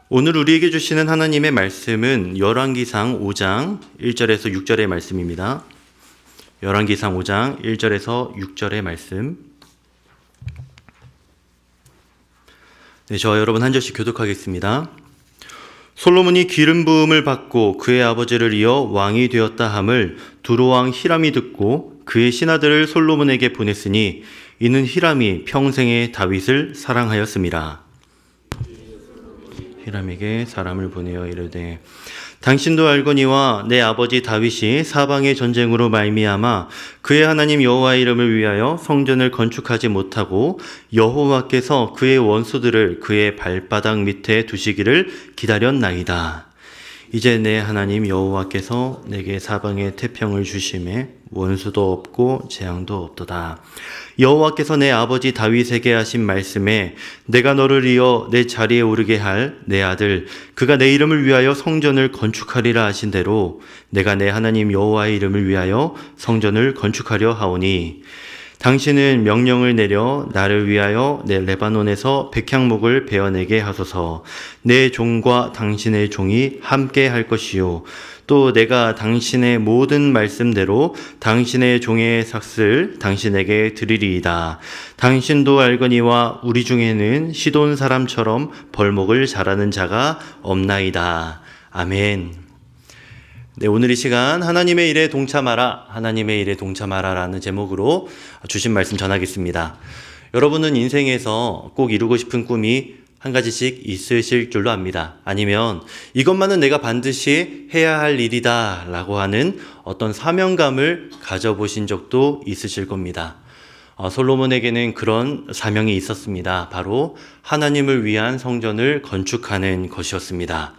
오늘 우리에게 주시는 하나님의 말씀은 열왕기상 5장 1절에서 6절의 말씀입니다. 열왕기상 5장 1절에서 6절의 말씀. 네, 저와 여러분 한 절씩 교독하겠습니다. 솔로몬이 기름 부음을 받고 그의 아버지를 이어 왕이 되었다 함을 두로왕 히람이 듣고 그의 신하들을 솔로몬에게 보냈으니 이는 히람이 평생에 다윗을 사랑하였음이라. 히람에게 사람을 보내어 이르되 당신도 알거니와 내 아버지 다윗이 사방의 전쟁으로 말미암아 그의 하나님 여호와의 이름을 위하여 성전을 건축하지 못하고 여호와께서 그의 원수들을 그의 발바닥 밑에 두시기를 기다렸나이다. 이제 내 하나님 여호와께서 내게 사방의 태평을 주심에 원수도 없고 재앙도 없도다. 여호와께서 내 아버지 다윗에게 하신 말씀에 내가 너를 이어 내 자리에 오르게 할 내 아들 그가 내 이름을 위하여 성전을 건축하리라 하신 대로 내가 내 하나님 여호와의 이름을 위하여 성전을 건축하려 하오니 당신은 명령을 내려 나를 위하여 내 레바논에서 백향목을 베어내게 하소서. 내 종과 당신의 종이 함께 할 것이요 또 내가 당신의 모든 말씀대로 당신의 종의 삭슬 당신에게 드리리이다. 당신도 알거니와 우리 중에는 시돈 사람처럼 벌목을 잘하는 자가 없나이다. 아멘. 네, 오늘 이 시간 하나님의 일에 동참하라, 하나님의 일에 동참하라 라는 제목으로 주신 말씀 전하겠습니다. 여러분은 인생에서 꼭 이루고 싶은 꿈이 한 가지씩 있으실 줄로 압니다. 아니면 이것만은 내가 반드시 해야 할 일이다 라고 하는 어떤 사명감을 가져보신 적도 있으실 겁니다. 솔로몬에게는 그런 사명이 있었습니다. 바로 하나님을 위한 성전을 건축하는 것이었습니다.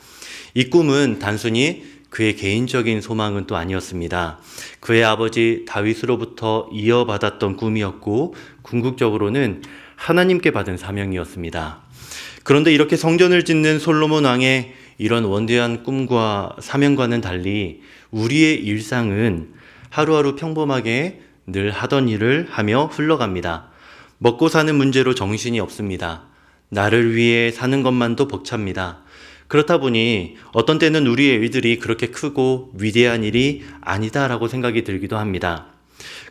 이 꿈은 단순히 그의 개인적인 소망은 또 아니었습니다. 그의 아버지 다윗으로부터 이어받았던 꿈이었고 궁극적으로는 하나님께 받은 사명이었습니다. 그런데 이렇게 성전을 짓는 솔로몬 왕의 이런 원대한 꿈과 사명과는 달리 우리의 일상은 하루하루 평범하게 늘 하던 일을 하며 흘러갑니다. 먹고 사는 문제로 정신이 없습니다. 나를 위해 사는 것만도 벅찹니다. 그렇다 보니 어떤 때는 우리의 일들이 그렇게 크고 위대한 일이 아니다라고 생각이 들기도 합니다.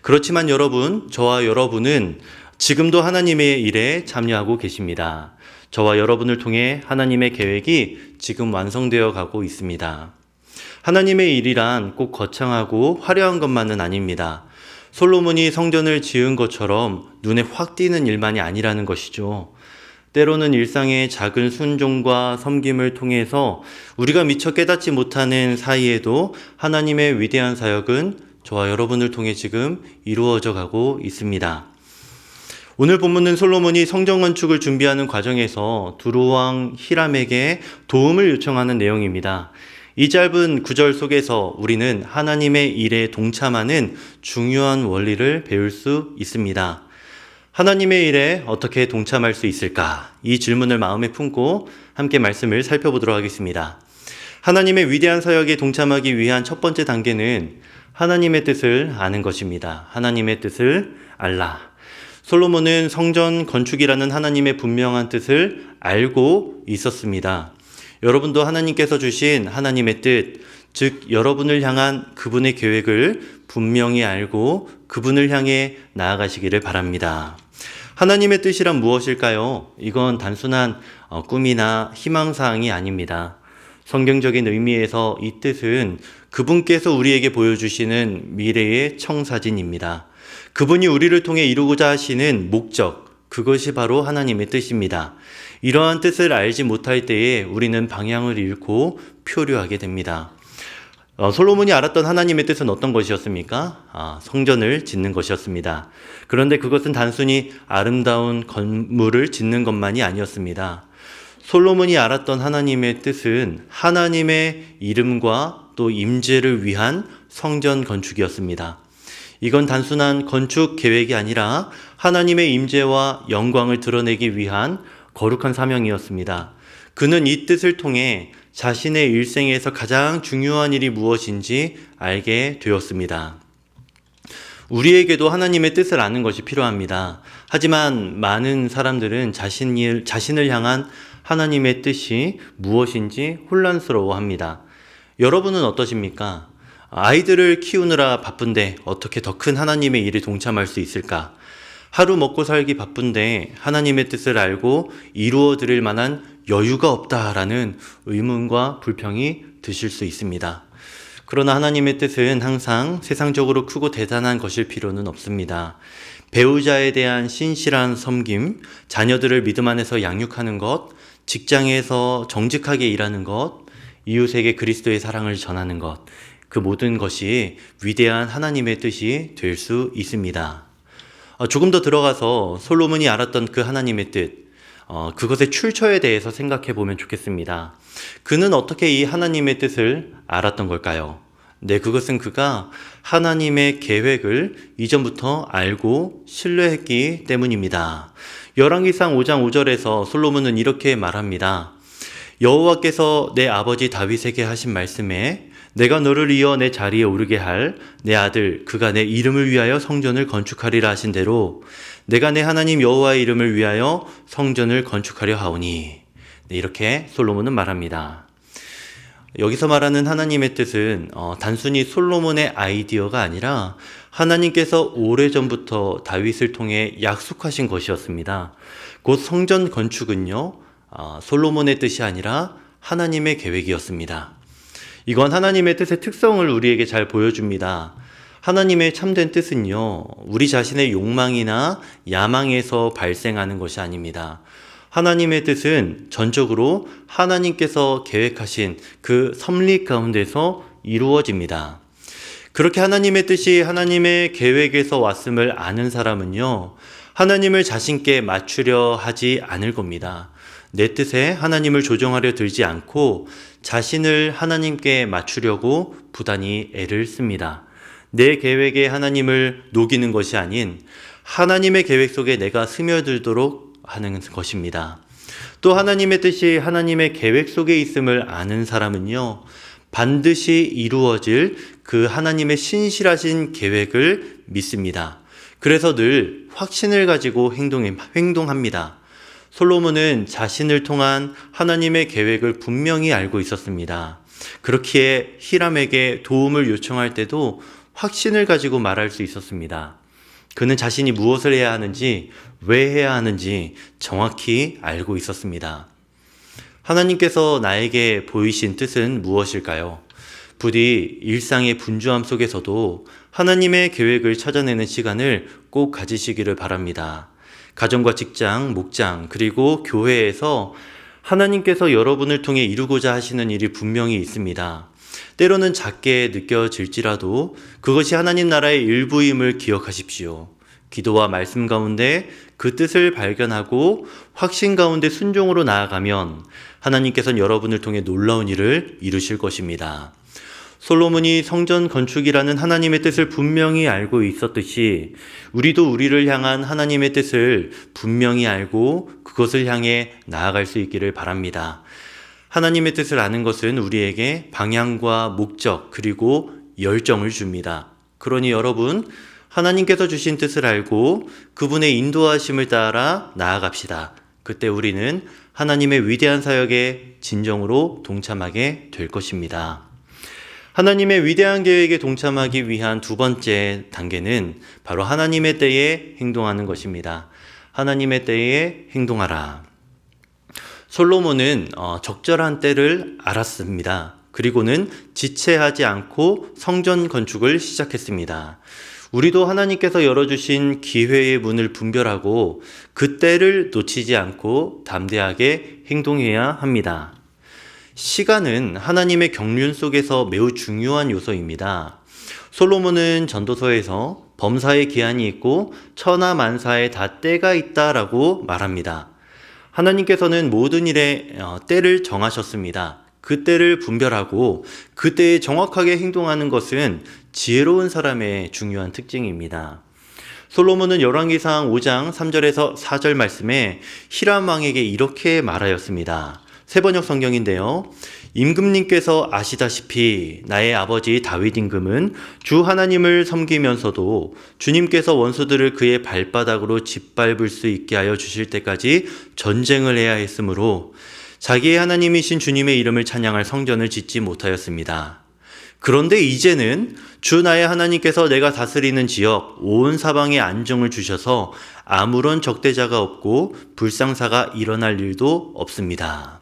그렇지만 여러분, 저와 여러분은 지금도 하나님의 일에 참여하고 계십니다. 저와 여러분을 통해 하나님의 계획이 지금 완성되어 가고 있습니다. 하나님의 일이란 꼭 거창하고 화려한 것만은 아닙니다. 솔로몬이 성전을 지은 것처럼 눈에 확 띄는 일만이 아니라는 것이죠. 때로는 일상의 작은 순종과 섬김을 통해서 우리가 미처 깨닫지 못하는 사이에도 하나님의 위대한 사역은 저와 여러분을 통해 지금 이루어져 가고 있습니다. 오늘 본문은 솔로몬이 성전 건축을 준비하는 과정에서 두로왕 히람에게 도움을 요청하는 내용입니다. 이 짧은 구절 속에서 우리는 하나님의 일에 동참하는 중요한 원리를 배울 수 있습니다. 하나님의 일에 어떻게 동참할 수 있을까? 이 질문을 마음에 품고 함께 말씀을 살펴보도록 하겠습니다. 하나님의 위대한 사역에 동참하기 위한 첫 번째 단계는 하나님의 뜻을 아는 것입니다. 하나님의 뜻을 알라. 솔로몬은 성전 건축이라는 하나님의 분명한 뜻을 알고 있었습니다. 여러분도 하나님께서 주신 하나님의 뜻, 즉 여러분을 향한 그분의 계획을 분명히 알고 그분을 향해 나아가시기를 바랍니다. 하나님의 뜻이란 무엇일까요? 이건 단순한 꿈이나 희망사항이 아닙니다. 성경적인 의미에서 이 뜻은 그분께서 우리에게 보여주시는 미래의 청사진입니다. 그분이 우리를 통해 이루고자 하시는 목적, 그것이 바로 하나님의 뜻입니다. 이러한 뜻을 알지 못할 때에 우리는 방향을 잃고 표류하게 됩니다. 솔로몬이 알았던 하나님의 뜻은 어떤 것이었습니까? 성전을 짓는 것이었습니다. 그런데 그것은 단순히 아름다운 건물을 짓는 것만이 아니었습니다. 솔로몬이 알았던 하나님의 뜻은 하나님의 이름과 또 임재를 위한 성전 건축이었습니다. 이건 단순한 건축 계획이 아니라 하나님의 임재와 영광을 드러내기 위한 거룩한 사명이었습니다. 그는 이 뜻을 통해 자신의 일생에서 가장 중요한 일이 무엇인지 알게 되었습니다. 우리에게도 하나님의 뜻을 아는 것이 필요합니다. 하지만 많은 사람들은 자신을 향한 하나님의 뜻이 무엇인지 혼란스러워합니다. 여러분은 어떠십니까? 아이들을 키우느라 바쁜데 어떻게 더 큰 하나님의 일에 동참할 수 있을까? 하루 먹고 살기 바쁜데 하나님의 뜻을 알고 이루어 드릴 만한 여유가 없다라는 의문과 불평이 드실 수 있습니다. 그러나 하나님의 뜻은 항상 세상적으로 크고 대단한 것일 필요는 없습니다. 배우자에 대한 신실한 섬김, 자녀들을 믿음 안에서 양육하는 것, 직장에서 정직하게 일하는 것, 이웃에게 그리스도의 사랑을 전하는 것, 그 모든 것이 위대한 하나님의 뜻이 될 수 있습니다. 조금 더 들어가서 솔로몬이 알았던 그 하나님의 뜻, 그것의 출처에 대해서 생각해 보면 좋겠습니다. 그는 어떻게 이 하나님의 뜻을 알았던 걸까요? 네, 그것은 그가 하나님의 계획을 이전부터 알고 신뢰했기 때문입니다. 열왕기상 5장 5절에서 솔로몬은 이렇게 말합니다. 여호와께서 내 아버지 다윗에게 하신 말씀에 내가 너를 이어 내 자리에 오르게 할 내 아들 그가 내 이름을 위하여 성전을 건축하리라 하신 대로 내가 내 하나님 여호와의 이름을 위하여 성전을 건축하려 하오니. 네, 이렇게 솔로몬은 말합니다. 여기서 말하는 하나님의 뜻은 단순히 솔로몬의 아이디어가 아니라 하나님께서 오래전부터 다윗을 통해 약속하신 것이었습니다. 곧 성전 건축은요, 솔로몬의 뜻이 아니라 하나님의 계획이었습니다. 이건 하나님의 뜻의 특성을 우리에게 잘 보여줍니다. 하나님의 참된 뜻은요, 우리 자신의 욕망이나 야망에서 발생하는 것이 아닙니다. 하나님의 뜻은 전적으로 하나님께서 계획하신 그 섭리 가운데서 이루어집니다. 그렇게 하나님의 뜻이 하나님의 계획에서 왔음을 아는 사람은요, 하나님을 자신께 맞추려 하지 않을 겁니다. 내 뜻에 하나님을 조정하려 들지 않고 자신을 하나님께 맞추려고 부단히 애를 씁니다. 내 계획에 하나님을 녹이는 것이 아닌 하나님의 계획 속에 내가 스며들도록 하는 것입니다. 또 하나님의 뜻이 하나님의 계획 속에 있음을 아는 사람은요, 반드시 이루어질 그 하나님의 신실하신 계획을 믿습니다. 그래서 늘 확신을 가지고 행동합니다. 솔로몬은 자신을 통한 하나님의 계획을 분명히 알고 있었습니다. 그렇기에 히람에게 도움을 요청할 때도 확신을 가지고 말할 수 있었습니다. 그는 자신이 무엇을 해야 하는지, 왜 해야 하는지 정확히 알고 있었습니다. 하나님께서 나에게 보이신 뜻은 무엇일까요? 부디 일상의 분주함 속에서도 하나님의 계획을 찾아내는 시간을 꼭 가지시기를 바랍니다. 가정과 직장, 목장, 그리고 교회에서 하나님께서 여러분을 통해 이루고자 하시는 일이 분명히 있습니다. 때로는 작게 느껴질지라도 그것이 하나님 나라의 일부임을 기억하십시오. 기도와 말씀 가운데 그 뜻을 발견하고 확신 가운데 순종으로 나아가면 하나님께서는 여러분을 통해 놀라운 일을 이루실 것입니다. 솔로몬이 성전 건축이라는 하나님의 뜻을 분명히 알고 있었듯이 우리도 우리를 향한 하나님의 뜻을 분명히 알고 그것을 향해 나아갈 수 있기를 바랍니다. 하나님의 뜻을 아는 것은 우리에게 방향과 목적 그리고 열정을 줍니다. 그러니 여러분, 하나님께서 주신 뜻을 알고 그분의 인도하심을 따라 나아갑시다. 그때 우리는 하나님의 위대한 사역에 진정으로 동참하게 될 것입니다. 하나님의 위대한 계획에 동참하기 위한 두 번째 단계는 바로 하나님의 때에 행동하는 것입니다. 하나님의 때에 행동하라. 솔로몬은 적절한 때를 알았습니다. 그리고는 지체하지 않고 성전 건축을 시작했습니다. 우리도 하나님께서 열어주신 기회의 문을 분별하고 그 때를 놓치지 않고 담대하게 행동해야 합니다. 시간은 하나님의 경륜 속에서 매우 중요한 요소입니다. 솔로몬은 전도서에서 범사에 기한이 있고 천하만사에 다 때가 있다라고 말합니다. 하나님께서는 모든 일에 때를 정하셨습니다. 그 때를 분별하고 그 때에 정확하게 행동하는 것은 지혜로운 사람의 중요한 특징입니다. 솔로몬은 열왕기상 5장 3절에서 4절 말씀에 히람 왕에게 이렇게 말하였습니다. 세번역 성경인데요. 임금님께서 아시다시피 나의 아버지 다윗 임금은 주 하나님을 섬기면서도 주님께서 원수들을 그의 발바닥으로 짓밟을 수 있게 하여 주실 때까지 전쟁을 해야 했으므로 자기의 하나님이신 주님의 이름을 찬양할 성전을 짓지 못하였습니다. 그런데 이제는 주 나의 하나님께서 내가 다스리는 지역 온 사방에 안정을 주셔서 아무런 적대자가 없고 불상사가 일어날 일도 없습니다.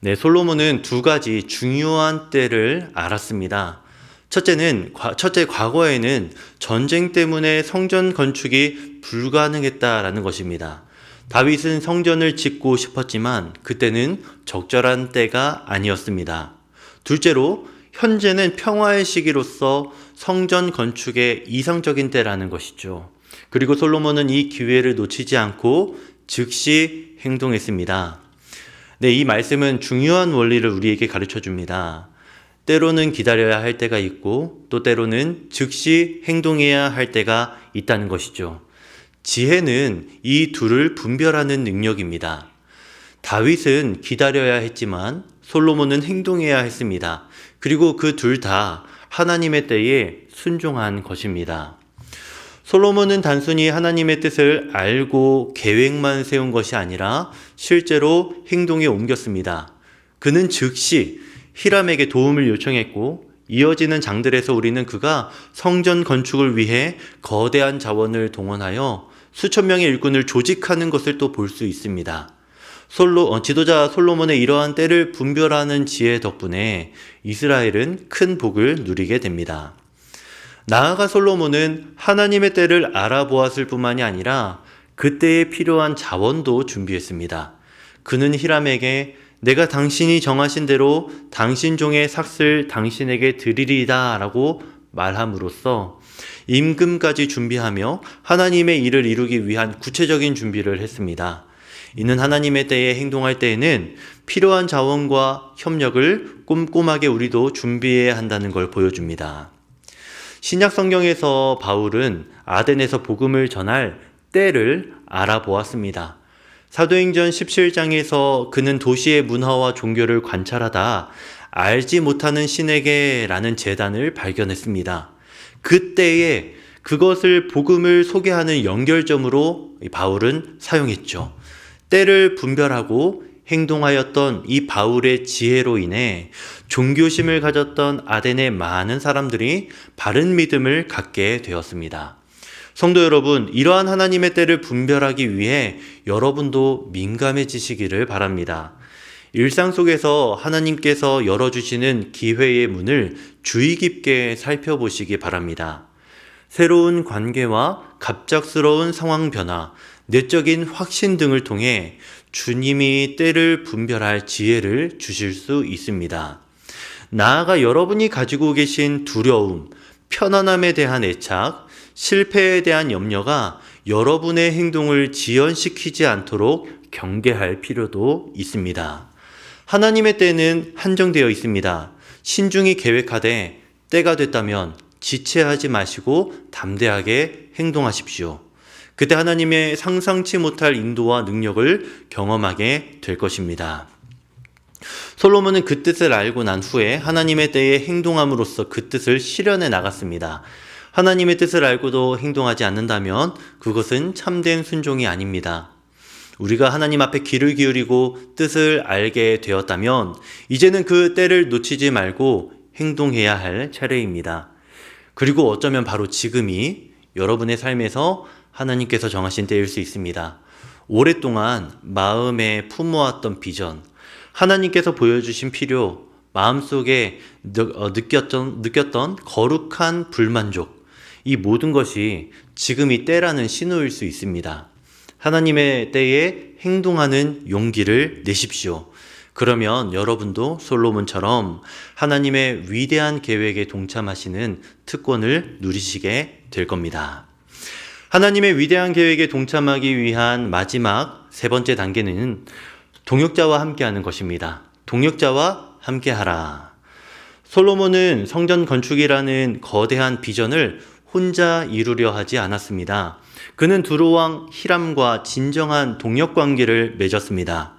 네, 솔로몬은 두 가지 중요한 때를 알았습니다. 첫째, 과거에는 전쟁 때문에 성전 건축이 불가능했다라는 것입니다. 다윗은 성전을 짓고 싶었지만 그때는 적절한 때가 아니었습니다. 둘째로, 현재는 평화의 시기로서 성전 건축의 이상적인 때라는 것이죠. 그리고 솔로몬은 이 기회를 놓치지 않고 즉시 행동했습니다. 네, 이 말씀은 중요한 원리를 우리에게 가르쳐 줍니다. 때로는 기다려야 할 때가 있고 또 때로는 즉시 행동해야 할 때가 있다는 것이죠. 지혜는 이 둘을 분별하는 능력입니다. 다윗은 기다려야 했지만 솔로몬은 행동해야 했습니다. 그리고 그 둘 다 하나님의 때에 순종한 것입니다. 솔로몬은 단순히 하나님의 뜻을 알고 계획만 세운 것이 아니라 실제로 행동에 옮겼습니다. 그는 즉시 히람에게 도움을 요청했고 이어지는 장들에서 우리는 그가 성전 건축을 위해 거대한 자원을 동원하여 수천 명의 일꾼을 조직하는 것을 또 볼 수 있습니다. 지도자 솔로몬의 이러한 때를 분별하는 지혜 덕분에 이스라엘은 큰 복을 누리게 됩니다. 나아가 솔로몬은 하나님의 때를 알아보았을 뿐만이 아니라 그때에 필요한 자원도 준비했습니다. 그는 히람에게 내가 당신이 정하신 대로 당신 종의 삭슬 당신에게 드리리다 라고 말함으로써 임금까지 준비하며 하나님의 일을 이루기 위한 구체적인 준비를 했습니다. 이는 하나님의 때에 행동할 때에는 필요한 자원과 협력을 꼼꼼하게 우리도 준비해야 한다는 걸 보여줍니다. 신약 성경에서 바울은 아덴에서 복음을 전할 때를 알아보았습니다. 사도행전 17장에서 그는 도시의 문화와 종교를 관찰하다 알지 못하는 신에게라는 제단을 발견했습니다. 그때에 그것을 복음을 소개하는 연결점으로 바울은 사용했죠. 때를 분별하고 행동하였던 이 바울의 지혜로 인해 종교심을 가졌던 아덴의 많은 사람들이 바른 믿음을 갖게 되었습니다. 성도 여러분, 이러한 하나님의 때를 분별하기 위해 여러분도 민감해지시기를 바랍니다. 일상 속에서 하나님께서 열어주시는 기회의 문을 주의 깊게 살펴보시기 바랍니다. 새로운 관계와 갑작스러운 상황 변화, 내적인 확신 등을 통해 주님이 때를 분별할 지혜를 주실 수 있습니다. 나아가 여러분이 가지고 계신 두려움, 편안함에 대한 애착, 실패에 대한 염려가 여러분의 행동을 지연시키지 않도록 경계할 필요도 있습니다. 하나님의 때는 한정되어 있습니다. 신중히 계획하되 때가 됐다면 지체하지 마시고 담대하게 행동하십시오. 그때 하나님의 상상치 못할 인도와 능력을 경험하게 될 것입니다. 솔로몬은 그 뜻을 알고 난 후에 하나님의 때에 행동함으로써 그 뜻을 실현해 나갔습니다. 하나님의 뜻을 알고도 행동하지 않는다면 그것은 참된 순종이 아닙니다. 우리가 하나님 앞에 귀를 기울이고 뜻을 알게 되었다면 이제는 그 때를 놓치지 말고 행동해야 할 차례입니다. 그리고 어쩌면 바로 지금이 여러분의 삶에서 하나님께서 정하신 때일 수 있습니다. 오랫동안 마음에 품어왔던 비전, 하나님께서 보여주신 필요, 마음속에 느꼈던 거룩한 불만족, 이 모든 것이 지금이 때라는 신호일 수 있습니다. 하나님의 때에 행동하는 용기를 내십시오. 그러면 여러분도 솔로몬처럼 하나님의 위대한 계획에 동참하시는 특권을 누리시게 될 겁니다. 하나님의 위대한 계획에 동참하기 위한 마지막 세 번째 단계는 동역자와 함께하는 것입니다. 동역자와 함께하라. 솔로몬은 성전 건축이라는 거대한 비전을 혼자 이루려 하지 않았습니다. 그는 두로왕 히람과 진정한 동역 관계를 맺었습니다.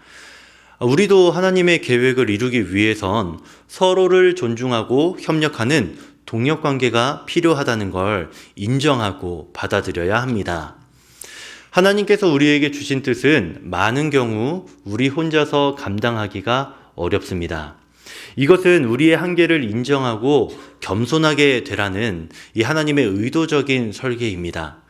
우리도 하나님의 계획을 이루기 위해선 서로를 존중하고 협력하는 동역 관계가 필요하다는 걸 인정하고 받아들여야 합니다. 하나님께서 우리에게 주신 뜻은 많은 경우 우리 혼자서 감당하기가 어렵습니다. 이것은 우리의 한계를 인정하고 겸손하게 되라는 이 하나님의 의도적인 설계입니다.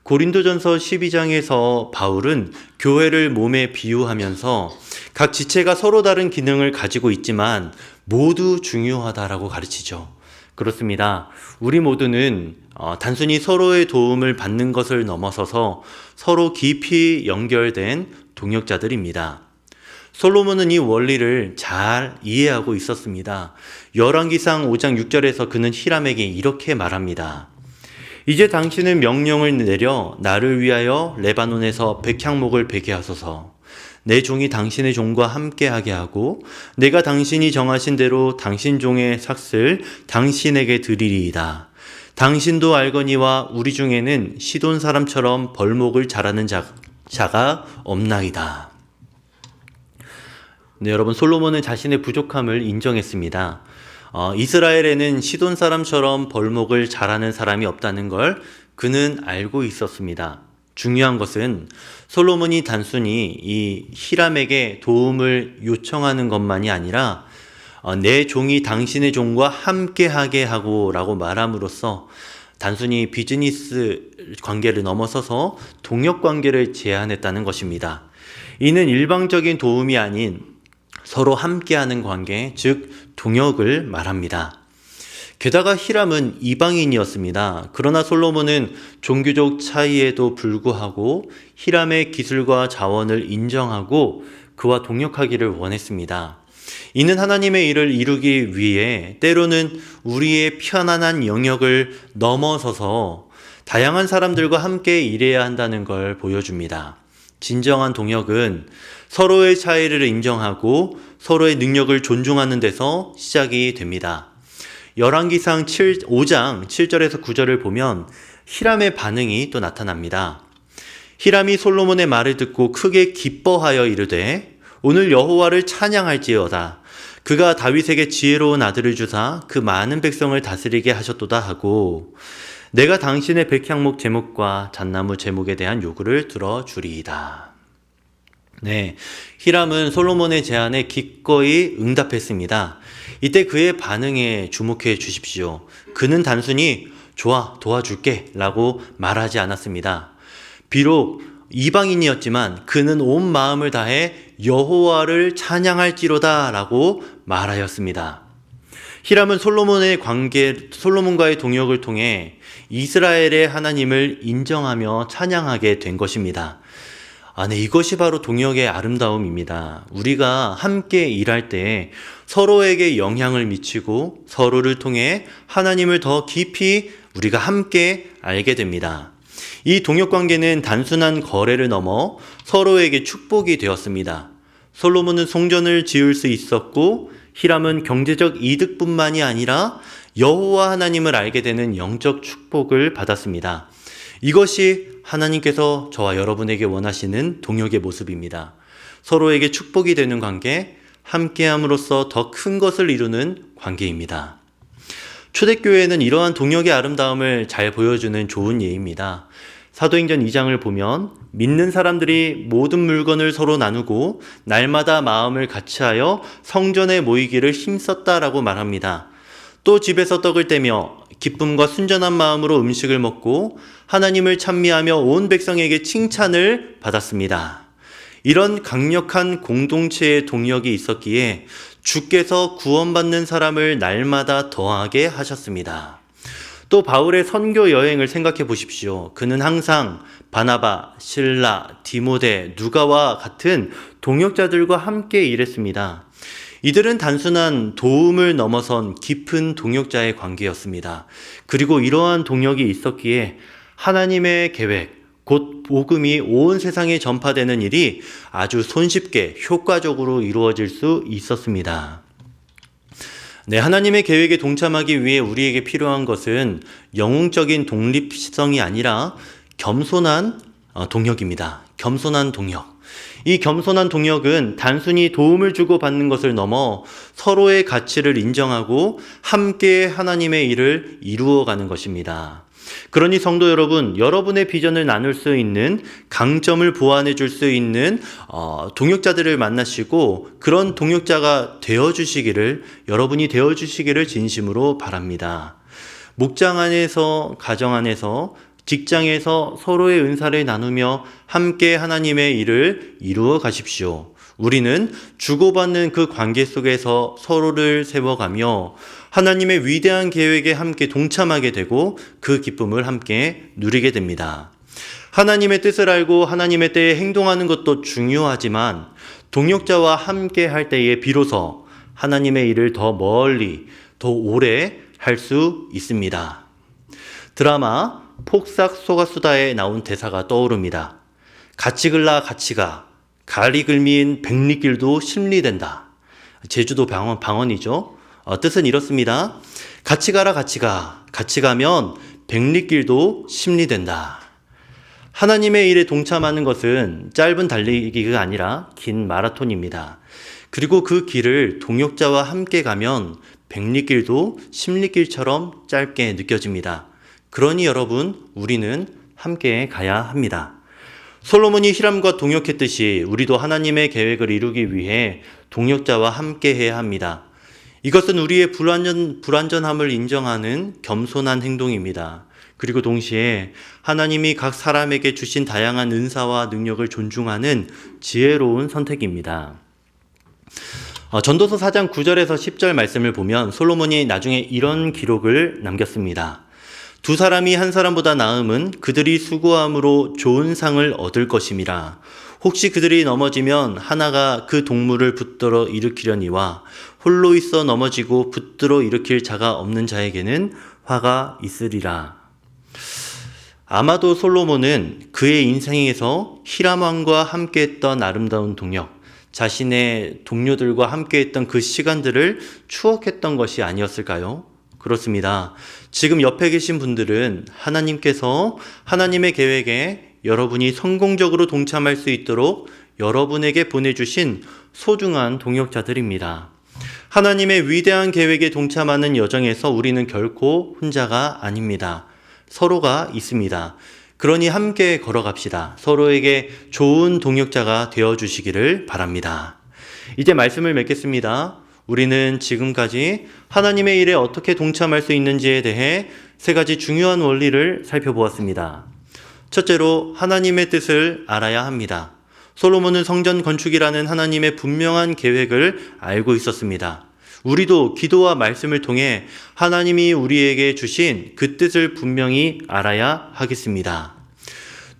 고린도전서 12장에서 바울은 교회를 몸에 비유하면서 각 지체가 서로 다른 기능을 가지고 있지만 모두 중요하다라고 가르치죠. 그렇습니다. 우리 모두는 단순히 서로의 도움을 받는 것을 넘어서서 서로 깊이 연결된 동역자들입니다. 솔로몬은 이 원리를 잘 이해하고 있었습니다. 열왕기상 5장 6절에서 그는 히람에게 이렇게 말합니다. 이제 당신은 명령을 내려 나를 위하여 레바논에서 백향목을 베게 하소서. 내 종이 당신의 종과 함께하게 하고 내가 당신이 정하신 대로 당신 종의 삭슬 당신에게 드리리이다. 당신도 알거니와 우리 중에는 시돈 사람처럼 벌목을 잘하는 자가 없나이다. 네, 여러분, 솔로몬은 자신의 부족함을 인정했습니다. 이스라엘에는 시돈 사람처럼 벌목을 잘하는 사람이 없다는 걸 그는 알고 있었습니다. 중요한 것은 솔로몬이 단순히 이 히람에게 도움을 요청하는 것만이 아니라 내 종이 당신의 종과 함께하게 하고 라고 말함으로써 단순히 비즈니스 관계를 넘어서서 동역 관계를 제안했다는 것입니다. 이는 일방적인 도움이 아닌 서로 함께하는 관계, 즉 동역을 말합니다. 게다가 히람은 이방인이었습니다. 그러나 솔로몬은 종교적 차이에도 불구하고 히람의 기술과 자원을 인정하고 그와 동역하기를 원했습니다. 이는 하나님의 일을 이루기 위해 때로는 우리의 편안한 영역을 넘어서서 다양한 사람들과 함께 일해야 한다는 걸 보여줍니다. 진정한 동역은 서로의 차이를 인정하고 서로의 능력을 존중하는 데서 시작이 됩니다. 열왕기상 5장 7절에서 9절을 보면 히람의 반응이 또 나타납니다. 히람이 솔로몬의 말을 듣고 크게 기뻐하여 이르되 오늘 여호와를 찬양할지어다. 그가 다윗에게 지혜로운 아들을 주사 그 많은 백성을 다스리게 하셨도다 하고 내가 당신의 백향목 제목과 잣나무 제목에 대한 요구를 들어주리이다. 네, 히람은 솔로몬의 제안에 기꺼이 응답했습니다. 이때 그의 반응에 주목해 주십시오. 그는 단순히 좋아, 도와줄게 라고 말하지 않았습니다. 비록 이방인이었지만 그는 온 마음을 다해 여호와를 찬양할지로다 라고 말하였습니다. 히람은 솔로몬과의 동역을 통해 이스라엘의 하나님을 인정하며 찬양하게 된 것입니다. 네, 이것이 바로 동역의 아름다움입니다. 우리가 함께 일할 때 서로에게 영향을 미치고 서로를 통해 하나님을 더 깊이 우리가 함께 알게 됩니다. 이 동역 관계는 단순한 거래를 넘어 서로에게 축복이 되었습니다. 솔로몬은 성전을 지을 수 있었고 히람은 경제적 이득뿐만이 아니라 여호와 하나님을 알게 되는 영적 축복을 받았습니다. 이것이 하나님께서 저와 여러분에게 원하시는 동역의 모습입니다. 서로에게 축복이 되는 관계, 함께함으로써 더 큰 것을 이루는 관계입니다. 초대교회는 이러한 동역의 아름다움을 잘 보여주는 좋은 예입니다. 사도행전 2장을 보면 믿는 사람들이 모든 물건을 서로 나누고 날마다 마음을 같이하여 성전에 모이기를 힘썼다라고 말합니다. 또 집에서 떡을 떼며 기쁨과 순전한 마음으로 음식을 먹고 하나님을 찬미하며 온 백성에게 칭찬을 받았습니다. 이런 강력한 공동체의 동역이 있었기에 주께서 구원받는 사람을 날마다 더하게 하셨습니다. 또 바울의 선교 여행을 생각해 보십시오. 그는 항상 바나바, 실라, 디모데, 누가와 같은 동역자들과 함께 일했습니다. 이들은 단순한 도움을 넘어선 깊은 동역자의 관계였습니다. 그리고 이러한 동역이 있었기에 하나님의 계획, 곧 복음이 온 세상에 전파되는 일이 아주 손쉽게 효과적으로 이루어질 수 있었습니다. 네, 하나님의 계획에 동참하기 위해 우리에게 필요한 것은 영웅적인 독립성이 아니라 겸손한 동역입니다. 겸손한 동역. 이 겸손한 동역은 단순히 도움을 주고 받는 것을 넘어 서로의 가치를 인정하고 함께 하나님의 일을 이루어가는 것입니다. 그러니 성도 여러분, 여러분의 비전을 나눌 수 있는, 강점을 보완해 줄 수 있는 동역자들을 만나시고 그런 동역자가 되어주시기를, 여러분이 되어주시기를 진심으로 바랍니다. 목장 안에서, 가정 안에서, 직장에서 서로의 은사를 나누며 함께 하나님의 일을 이루어 가십시오. 우리는 주고받는 그 관계 속에서 서로를 세워가며 하나님의 위대한 계획에 함께 동참하게 되고 그 기쁨을 함께 누리게 됩니다. 하나님의 뜻을 알고 하나님의 때에 행동하는 것도 중요하지만 동역자와 함께 할 때에 비로소 하나님의 일을 더 멀리, 더 오래 할 수 있습니다. 드라마 폭삭 속았수다에 나온 대사가 떠오릅니다. 같이 글라 같이 가, 가리 글민 백리길도 심리된다. 제주도 방언이죠. 뜻은 이렇습니다. 같이 가라 같이 가, 같이 가면 백리길도 심리된다. 하나님의 일에 동참하는 것은 짧은 달리기가 아니라 긴 마라톤입니다. 그리고 그 길을 동역자와 함께 가면 백리길도 심리길처럼 짧게 느껴집니다. 그러니 여러분, 우리는 함께 가야 합니다. 솔로몬이 히람과 동역했듯이 우리도 하나님의 계획을 이루기 위해 동역자와 함께 해야 합니다. 이것은 우리의 불완전함을 인정하는 겸손한 행동입니다. 그리고 동시에 하나님이 각 사람에게 주신 다양한 은사와 능력을 존중하는 지혜로운 선택입니다. 전도서 4장 9절에서 10절 말씀을 보면 솔로몬이 나중에 이런 기록을 남겼습니다. 두 사람이 한 사람보다 나음은 그들이 수고함으로 좋은 상을 얻을 것임이라. 혹시 그들이 넘어지면 하나가 그 동물을 붙들어 일으키려니와 홀로 있어 넘어지고 붙들어 일으킬 자가 없는 자에게는 화가 있으리라. 아마도 솔로몬은 그의 인생에서 히람 왕과 함께했던 아름다운 동역, 자신의 동료들과 함께했던 그 시간들을 추억했던 것이 아니었을까요? 그렇습니다. 지금 옆에 계신 분들은 하나님께서 하나님의 계획에 여러분이 성공적으로 동참할 수 있도록 여러분에게 보내주신 소중한 동역자들입니다. 하나님의 위대한 계획에 동참하는 여정에서 우리는 결코 혼자가 아닙니다. 서로가 있습니다. 그러니 함께 걸어갑시다. 서로에게 좋은 동역자가 되어주시기를 바랍니다. 이제 말씀을 맺겠습니다. 우리는 지금까지 하나님의 일에 어떻게 동참할 수 있는지에 대해 세 가지 중요한 원리를 살펴보았습니다. 첫째로 하나님의 뜻을 알아야 합니다. 솔로몬은 성전 건축이라는 하나님의 분명한 계획을 알고 있었습니다. 우리도 기도와 말씀을 통해 하나님이 우리에게 주신 그 뜻을 분명히 알아야 하겠습니다.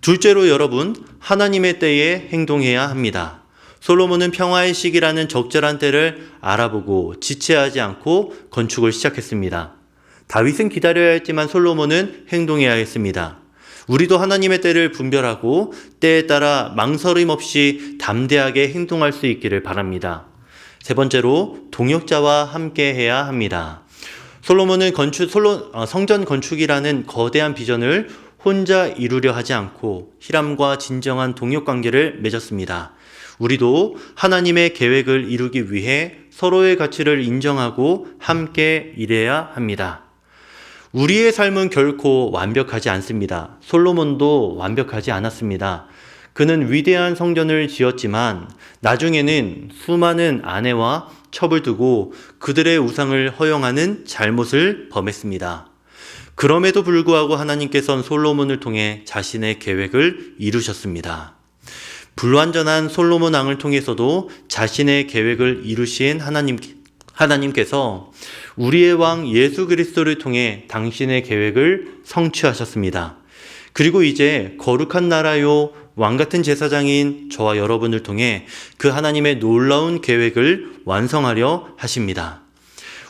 둘째로 여러분, 하나님의 때에 행동해야 합니다. 솔로몬은 평화의 시기라는 적절한 때를 알아보고 지체하지 않고 건축을 시작했습니다. 다윗은 기다려야 했지만 솔로몬은 행동해야 했습니다. 우리도 하나님의 때를 분별하고 때에 따라 망설임 없이 담대하게 행동할 수 있기를 바랍니다. 세 번째로 동역자와 함께 해야 합니다. 솔로몬은 성전 건축이라는 거대한 비전을 혼자 이루려 하지 않고 히람과 진정한 동역 관계를 맺었습니다. 우리도 하나님의 계획을 이루기 위해 서로의 가치를 인정하고 함께 일해야 합니다. 우리의 삶은 결코 완벽하지 않습니다. 솔로몬도 완벽하지 않았습니다. 그는 위대한 성전을 지었지만 나중에는 수많은 아내와 첩을 두고 그들의 우상을 허용하는 잘못을 범했습니다. 그럼에도 불구하고 하나님께서는 솔로몬을 통해 자신의 계획을 이루셨습니다. 불완전한 솔로몬 왕을 통해서도 자신의 계획을 이루신 하나님께서 우리의 왕 예수 그리스도를 통해 당신의 계획을 성취하셨습니다. 그리고 이제 거룩한 나라요 왕같은 제사장인 저와 여러분을 통해 그 하나님의 놀라운 계획을 완성하려 하십니다.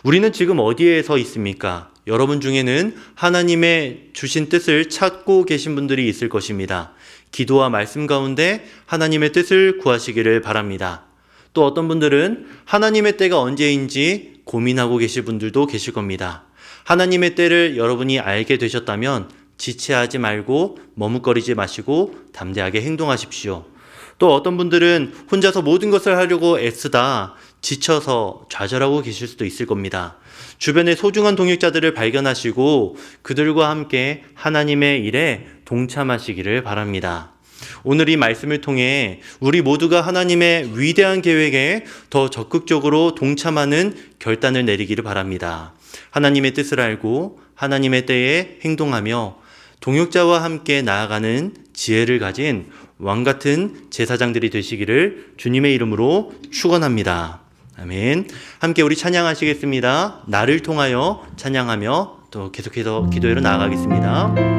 우리는 지금 어디에 서 있습니까? 여러분 중에는 하나님의 주신 뜻을 찾고 계신 분들이 있을 것입니다. 기도와 말씀 가운데 하나님의 뜻을 구하시기를 바랍니다. 또 어떤 분들은 하나님의 때가 언제인지 고민하고 계실 분들도 계실 겁니다. 하나님의 때를 여러분이 알게 되셨다면 지체하지 말고 머뭇거리지 마시고 담대하게 행동하십시오. 또 어떤 분들은 혼자서 모든 것을 하려고 애쓰다 지쳐서 좌절하고 계실 수도 있을 겁니다. 주변의 소중한 동역자들을 발견하시고 그들과 함께 하나님의 일에 동참하시기를 바랍니다. 오늘 이 말씀을 통해 우리 모두가 하나님의 위대한 계획에 더 적극적으로 동참하는 결단을 내리기를 바랍니다. 하나님의 뜻을 알고 하나님의 때에 행동하며 동역자와 함께 나아가는 지혜를 가진 왕같은 제사장들이 되시기를 주님의 이름으로 축원합니다. 아멘. 함께 우리 찬양하시겠습니다. 나를 통하여 찬양하며 또 계속해서 기도회로 나아가겠습니다.